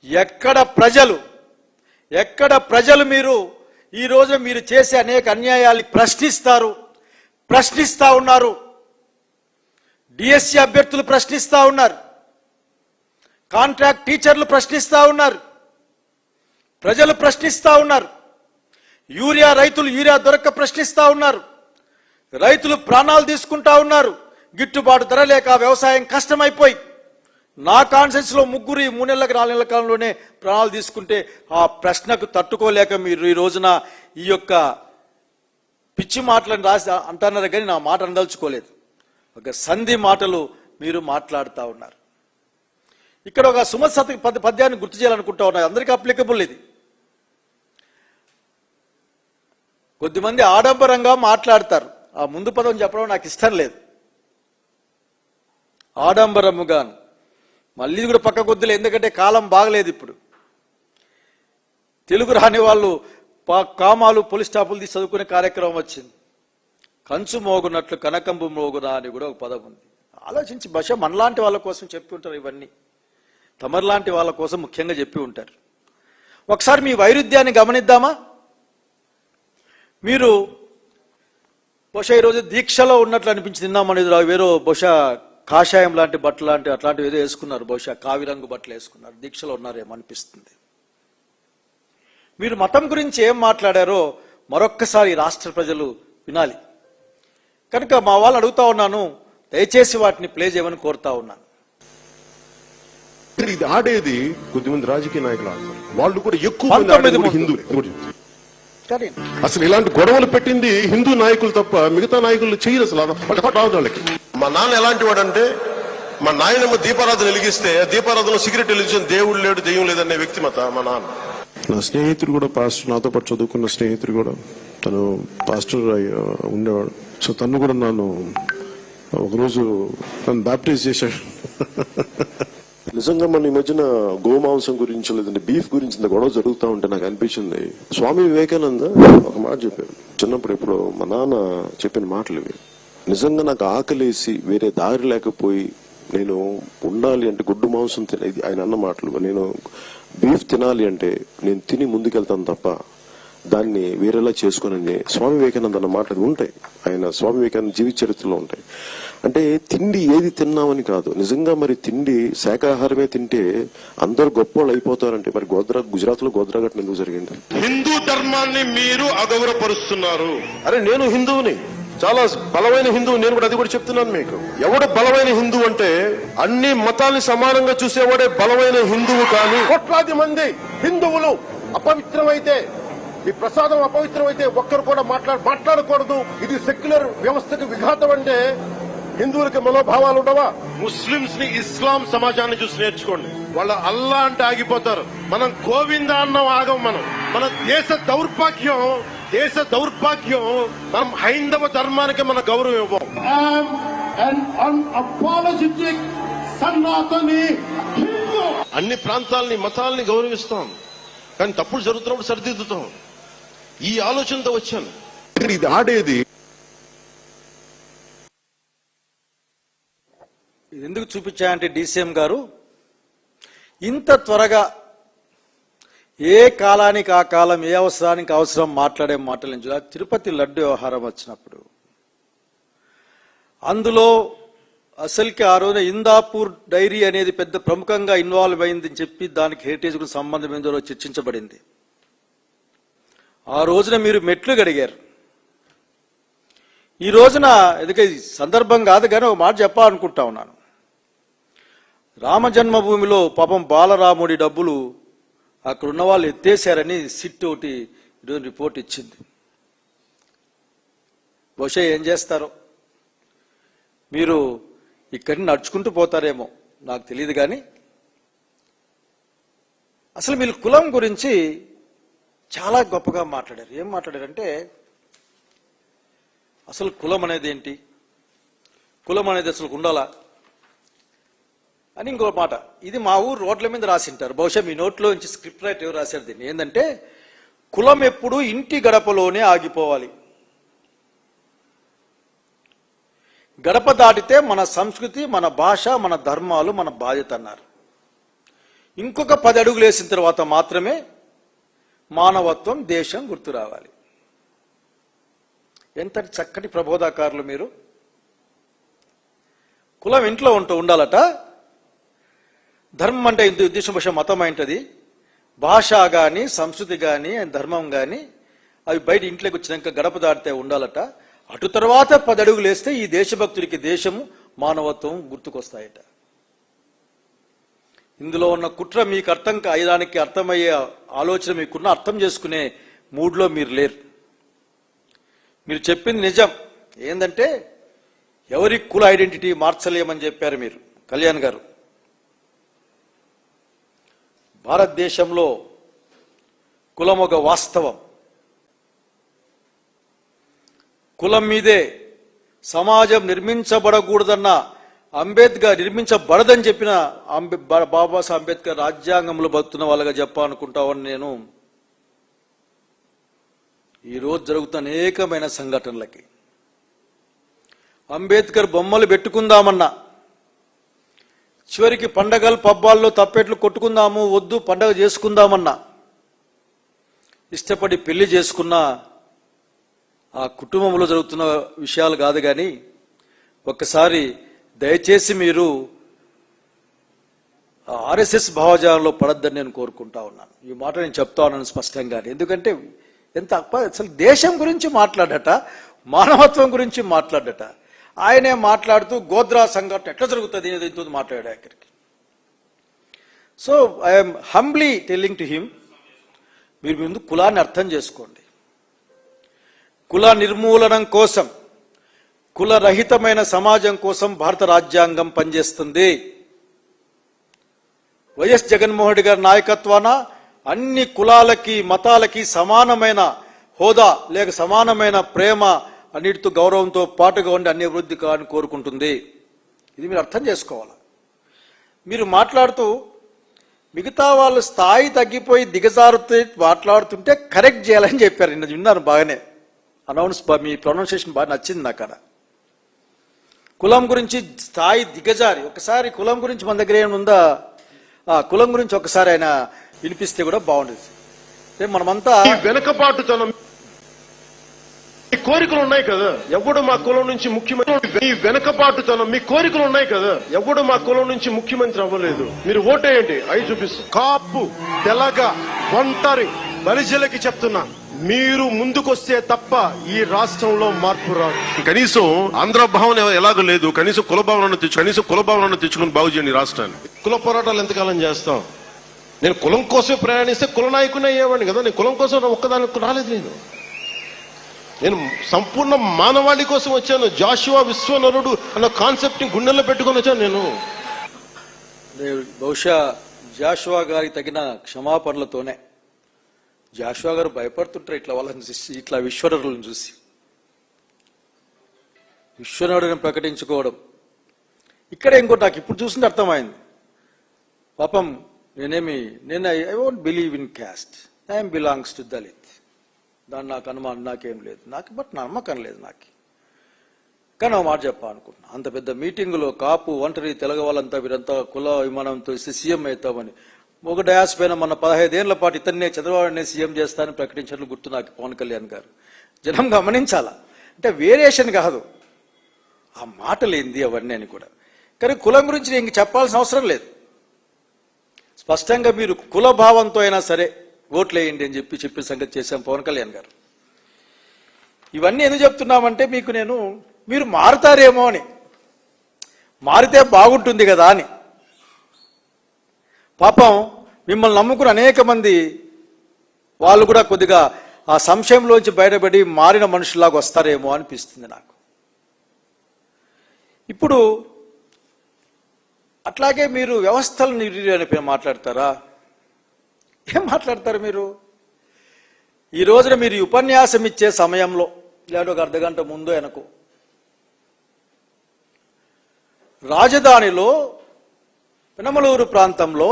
ఎక్కడ ప్రజలు మీరు ఈ రోజు మీరు చేసే అనేక అన్యాయాలు ప్రశ్నిస్తా ఉన్నారు. డిఎస్సి అభ్యర్థులు ప్రశ్నిస్తా ఉన్నారు, కాంట్రాక్ట్ టీచర్లు ప్రశ్నిస్తా ఉన్నారు, ప్రజలు ప్రశ్నిస్తా ఉన్నారు. రైతులు యూరియా దొరక్క ప్రశ్నిస్తా ఉన్నారు. రైతులు ప్రాణాలు తీసుకుంటా ఉన్నారు. గిట్టుబాటు ధర లేక వ్యవసాయం కష్టమైపోయి నా కాన్సెన్స్ లో 3 నెలలకు 4 నెలల కాలంలోనే ప్రాణాలు తీసుకుంటే ఆ ప్రశ్నకు తట్టుకోలేక మీరు ఈ రోజున ఈ యొక్క పిచ్చి మాటలను రాసి అంటున్నారు. కానీ నా మాట అనదలుచుకోలేదు. ఒక సంధి మాటలు మీరు మాట్లాడుతూ ఉన్నారు. ఇక్కడ ఒక సుమత్ శతక పద్యాన్ని గుర్తు చేయాలనుకుంటా ఉన్నారు. అందరికీ అప్లికబుల్ ఇది. కొద్దిమంది ఆడంబరంగా మాట్లాడతారు. ఆ ముందు పదం చెప్పడం నాకు ఇష్టం లేదు. ఆడంబరముగాను మళ్ళీ కూడా పక్క కొద్దులే, ఎందుకంటే కాలం బాగలేదు. ఇప్పుడు తెలుగు రాని వాళ్ళు కామాలు పోలీస్ స్టాపులు తీసి చదువుకునే కార్యక్రమం వచ్చింది. కంచు మోగునట్లు కనకంబు మోగునా అని కూడా ఒక పదం ఉంది. ఆలోచించి భాష మనలాంటి వాళ్ళ కోసం చెప్పి ఉంటారు. ఇవన్నీ తమర్లాంటి వాళ్ళ కోసం ముఖ్యంగా చెప్పి ఉంటారు. ఒకసారి మీ వైరుధ్యాన్ని గమనిద్దామా? మీరు బహుశా ఈరోజు దీక్షలో ఉన్నట్లు అనిపించి తిన్నామనేది వేరే బహుశా కాషాయం లాంటి బట్టలు అట్లాంటివి ఏదో వేసుకున్నారు. బహుశా కావిరంగు బట్టలు వేసుకున్నారు. దీక్షలో ఉన్నారేమో అనిపిస్తుంది. మీరు మతం గురించి ఏం మాట్లాడారో మరొక్కసారి రాష్ట్ర ప్రజలు వినాలి. కనుక మా వాళ్ళు అడుగుతా ఉన్నాను, దయచేసి వాటిని ప్లే చేయమని కోరుతా ఉన్నాను. ఇది ఆడేది కొద్దిమంది రాజకీయ నాయకులు ఆడతారు. వాళ్ళు కూడా ఎక్కువ హిందూ. అసలు ఇలాంటి గొడవలు పెట్టింది హిందూ నాయకులు తప్ప మిగతా నాయకులు చేయరు. అసలు వాళ్ళకి మా నాన్న ఎలాంటి వాడంటే, మా నాయనమ్మ దీపారాధన వెలిగిస్తే దీపారాధన సిగరెట్ వెలిగించిన దేవుడు లేడు దెయ్యం లేదనే వ్యక్తి మా నాన్న. నా స్నేహితుడు కూడా పాస్టర్, నాతో పాటు చదువుకున్న స్నేహితుడు కూడా తను పాస్టర్ ఉండేవాడు. సో తను కూడా నన్ను ఒకరోజు బ్యాప్టైజ్ చేశాడు. నిజంగా మన ఈ మధ్యన గోమాంసం గురించి లేదంటే బీఫ్ గురించి ఇంత గొడవ జరుగుతూ ఉంటే నాకు అనిపించింది, స్వామి వివేకానంద ఒక మాట చెప్పారు చిన్నప్పుడు. ఎప్పుడు మా నాన్న చెప్పిన మాటలు ఇవి. నిజంగా నాకు ఆకలేసి వేరే దారి లేకపోయి నేను ఉండాలి అంటే గుడ్డు మాంసం తినేది ఆయన అన్న మాటలు. నేను బీఫ్ తినాలి అంటే నేను తిని ముందుకెళ్తాను తప్ప దాన్ని వేరేలా చేసుకోనని స్వామి వివేకానంద అన్న మాటలు ఉంటాయి. ఆయన స్వామి వివేకానంద జీవిత చరిత్రలో ఉంటాయి. అంటే తిండి ఏది తిన్నామని కాదు, నిజంగా మరి తిండి శాకాహారమే తింటే అందరు గొప్పవాళ్ళు అయిపోతారంటే మరి గుజరాత్ లో గోద్రా ఘటన ఎందుకు జరిగింది? హిందూ ధర్మాన్ని మీరు అగౌరవపరుస్తున్నారు. అరే నేను హిందువుని, చాలా బలమైన హిందువు. నేను కూడా అది కూడా చెప్తున్నాను మీకు. ఎవడు బలమైన హిందువు అంటే అన్ని మతాల్ని సమానంగా చూసేవాడే బలమైన హిందువు. కానీ కోట్లాది మంది హిందువులు అపవిత్రమైతే, ఈ ప్రసాదం అపవిత్రమైతే ఒక్కరు కూడా మాట్లాడకూడదు, ఇది సెక్యులర్ వ్యవస్థకు విఘాతం అంటే హిందువులకి మనోభావాలు ఉండవా? ముస్లింస్ ని ఇస్లాం సమాజాన్ని చూసి నేర్చుకోండి. వాళ్ళ అల్లా అంటే ఆగిపోతారు. మనం గోవింద అన్నం ఆగం. మన దేశ దౌర్భాగ్యం మనం హైందవ ధర్మానికి మన గౌరవం ఇవ్వం. అన్ని ప్రాంతాలని మతాలని గౌరవిస్తాం, కానీ తప్పులు జరుగుతున్నప్పుడు సరిదిద్దుతాం. ఈ ఆలోచనతో వచ్చాను. ఇది ఆడేది ఎందుకు చూపించాయంటే డీసీఎం గారు ఇంత త్వరగా ఏ కాలానికి ఆ కాలం, ఏ అవసరానికి అవసరం మాట్లాడే మాటలు. తిరుపతి లడ్డు వ్యవహారం వచ్చినప్పుడు అందులో అసలుకి ఆ రోజున ఇందాపూర్ డైరీ అనేది పెద్ద ప్రముఖంగా ఇన్వాల్వ్ అయిందని చెప్పి దానికి హెరిటేజ్ కు సంబంధం ఏందో చర్చించబడింది. ఆ రోజున మీరు మెట్లు గడిగారు. ఈ రోజున ఎందుకంటే సందర్భం కాదు కానీ ఒక మాట చెప్పాలనుకుంటా ఉన్నాను. రామ జన్మభూమిలో పాపం బాలరాముడి డబ్బులు అక్కడ ఉన్న వాళ్ళు ఎత్తేసారని సిట్ ఒకటి ఈరోజు రిపోర్ట్ ఇచ్చింది. బహుశా ఏం చేస్తారో, మీరు ఇక్కడిని నడుచుకుంటూ పోతారేమో నాకు తెలియదు. కానీ అసలు మీరు కులం గురించి చాలా గొప్పగా మాట్లాడారు. ఏం మాట్లాడారంటే అసలు కులం అనేది ఏంటి, కులం అనేది అసలు ఉండాలా అని ఇంకో మాట. ఇది మా ఊరు రోడ్ల మీద రాసింటారు. బహుశా మీ నోట్లో నుంచి స్క్రిప్ట్ రైట్ ఎవరు రాశారు దీన్ని. ఏంటంటే కులం ఎప్పుడు ఇంటి గడపలోనే ఆగిపోవాలి, గడప దాటితే మన సంస్కృతి, మన భాష, మన ధర్మాలు, మన బాధ్యత అన్నారు. ఇంకొక 10 అడుగులు వేసిన తర్వాత మాత్రమే మానవత్వం, దేశం గుర్తు రావాలి. ఎంత చక్కటి ప్రబోధకారులు మీరు. కులం ఇంట్లో ఉండాలట, ధర్మం అంటే ఉద్దేశం భాష మతం ఏంటది, భాష కానీ సంస్కృతి కానీ ధర్మం కానీ అవి బయట ఇంట్లోకి వచ్చినాక గడప దాటితే ఉండాలట. అటు తర్వాత 10 అడుగులు వేస్తే ఈ దేశభక్తుడికి దేశము, మానవత్వం గుర్తుకొస్తాయట. ఇందులో ఉన్న కుట్ర మీకు అర్థం అయ్యడానికి, అర్థమయ్యే ఆలోచన మీకున్న, అర్థం చేసుకునే మూడ్లో మీరు లేరు. మీరు చెప్పింది నిజం. ఏంటంటే ఎవరి కుల ఐడెంటిటీ మార్చలేమని చెప్పారు మీరు, కళ్యాణ్ గారు. భారతదేశంలో కులం ఒక వాస్తవం. కులం మీదే సమాజం నిర్మించబడకూడదన్న నిర్మించబడదని చెప్పిన బాబాసాహెబ్ అంబేద్కర్ రాజ్యాంగంలో బతున్న వాళ్ళగా చెప్పాలనుకుంటామని నేను ఈరోజు జరుగుతున్న అనేకమైన సంఘటనలకి అంబేద్కర్ బొమ్మలు పెట్టుకుందామన్నా, చివరికి పండగలు పబ్బాల్లో తప్పెట్లు కొట్టుకుందాము, వద్దు పండగ చేసుకుందామన్నా, ఇష్టపడి పెళ్లి చేసుకున్న ఆ కుటుంబంలో జరుగుతున్న విషయాలు కాదు. కానీ ఒక్కసారి దయచేసి మీరు ఆర్ఎస్ఎస్ భావజాలంలో పడద్దని నేను కోరుకుంటా ఉన్నాను. ఈ మాట నేను చెప్తా ఉన్నాను స్పష్టంగా. ఎందుకంటే ఎంత అసలు దేశం గురించి మాట్లాడట, మానవత్వం గురించి మాట్లాడట. ఆయనే మాట్లాడుతూ గోద్రా సంఘటన ఎట్లా జరుగుతుంది అనేది మాట్లాడాడు అక్కడికి. So I'm humbly telling to him, మీరు ముందు కులాన్ని అర్థం చేసుకోండి. కుల నిర్మూలనం కోసం, కులరహితమైన సమాజం కోసం భారత రాజ్యాంగం పనిచేస్తుంది. వైఎస్ జగన్మోహన్ రెడ్డి గారి నాయకత్వాన అన్ని కులాలకి, మతాలకి సమానమైన హోదా లేక సమానమైన ప్రేమ, అన్నిటితో గౌరవంతో పాటుగా ఉండి అన్ని అభివృద్ధి కావాలని కోరుకుంటుంది. ఇది మీరు అర్థం చేసుకోవాలి. మీరు మాట్లాడుతూ మిగతా వాళ్ళు స్థాయి తగ్గిపోయి దిగజారుతూ మాట్లాడుతుంటే కరెక్ట్ చేయాలని చెప్పారు. నిన్న విన్నాను బాగానే, మీ ప్రొనౌన్సియేషన్ బాగా నచ్చింది నాకు. అక్కడ కులం గురించి స్థాయి దిగజారి, ఒకసారి కులం గురించి మన దగ్గర ఏముందా, కులం గురించి ఒకసారి ఆయన వినిపిస్తే కూడా బాగుండేది. మనమంతా వెనుకబాటుతనం, మీ కోరికలు ఉన్నాయి కదా, ఎవడు మా కులం నుంచి ముఖ్యమంత్రి, ఈ వెనుకబాటుతనం, మీ కోరికలు ఉన్నాయి కదా, ఎవడు మా కులం నుంచి ముఖ్యమంత్రి అవ్వలేదు, మీరు ఓటేయండి, అవి చూపిస్తాం. కాపు, తెలగ, ఒంటరి బలిజలకి చెప్తున్నా, మీరు ముందుకొస్తే తప్ప ఈ రాష్ట్రంలో మార్పు రాదు. కనీసం ఆంధ్ర భావన ఎలాగో లేదు, కనీసం కులభావనను తెచ్చుకుని బాగు చేయండి రాష్ట్రాన్ని. కుల పోరాటాలు ఎంతకాలం చేస్తాం? నేను కులం కోసమే ప్రయాణిస్తే కుల నాయకుని అయ్యేవాడిని కదా. నేను కులం కోసం ఒక్కదానికి రాలేదు. నేను సంపూర్ణ మానవాళి కోసం వచ్చాను. జాషువా విశ్వనరుడు అన్న కాన్సెప్ట్ ని గుండెల్లో పెట్టుకుని వచ్చాను నేను. బహుశా జాషువా గారికి తగిన క్షమాపణలతోనే జాషువా గారు భయపడుతుంటారు ఇట్లా వాళ్ళని చూసి, ఇట్లా విశ్వనరులను చూసి. విశ్వనరుడిని ప్రకటించుకోవడం ఇక్కడ ఇంకోటి నాకు ఇప్పుడు చూసింది అర్థమైంది. పాపం నేను I won't believe in caste, I'm belongs to Dalit. దాన్ని నాకు అనుమానం నాకేం లేదు, బట్ నమ్మకం లేదు నాకు. కానీ ఒక మాట చెప్పాలనుకుంటున్నా, అంత పెద్ద మీటింగులో కాపు, ఒంటరి, తెలగ వాళ్ళంతా వీరంతా కుల విమానంతో సీఎం అవుతామని ఒక డయాస్ పైన మన 15 ఏళ్ల పాటు ఇతన్నే చంద్రబాబునే సీఎం చేస్తానని ప్రకటించినట్లు గుర్తు నాకు పవన్ కళ్యాణ్ గారు. జనం గమనించాలా, అంటే వేరియేషన్ కాదు ఆ మాటలు ఏంది అవన్నీ అని కూడా. కానీ కులం గురించి నేను ఇంక చెప్పాల్సిన అవసరం లేదు. స్పష్టంగా మీరు కుల భావంతో అయినా సరే ఓట్లేయండి అని చెప్పిన సంగతి చేశాం పవన్ కళ్యాణ్ గారు. ఇవన్నీ ఎందుకు చెప్తున్నామంటే మీరు మారుతారేమో అని, మారితే బాగుంటుంది కదా అని. పాపం మిమ్మల్ని నమ్ముకుని అనేక మంది వాళ్ళు కూడా కొద్దిగా ఆ సంశయంలోంచి బయటపడి మారిన మనుషుల్లాగా వస్తారేమో అనిపిస్తుంది నాకు. ఇప్పుడు అట్లాగే మీరు వ్యవస్థలు అని మాట్లాడతారా? ఏం మాట్లాడతారు మీరు? ఈ రోజున మీరు ఈ ఉపన్యాసం ఇచ్చే సమయంలో లేదా ఒక అర్ధగంట ముందు వెనక రాజధానిలో పెనమలూరు ప్రాంతంలో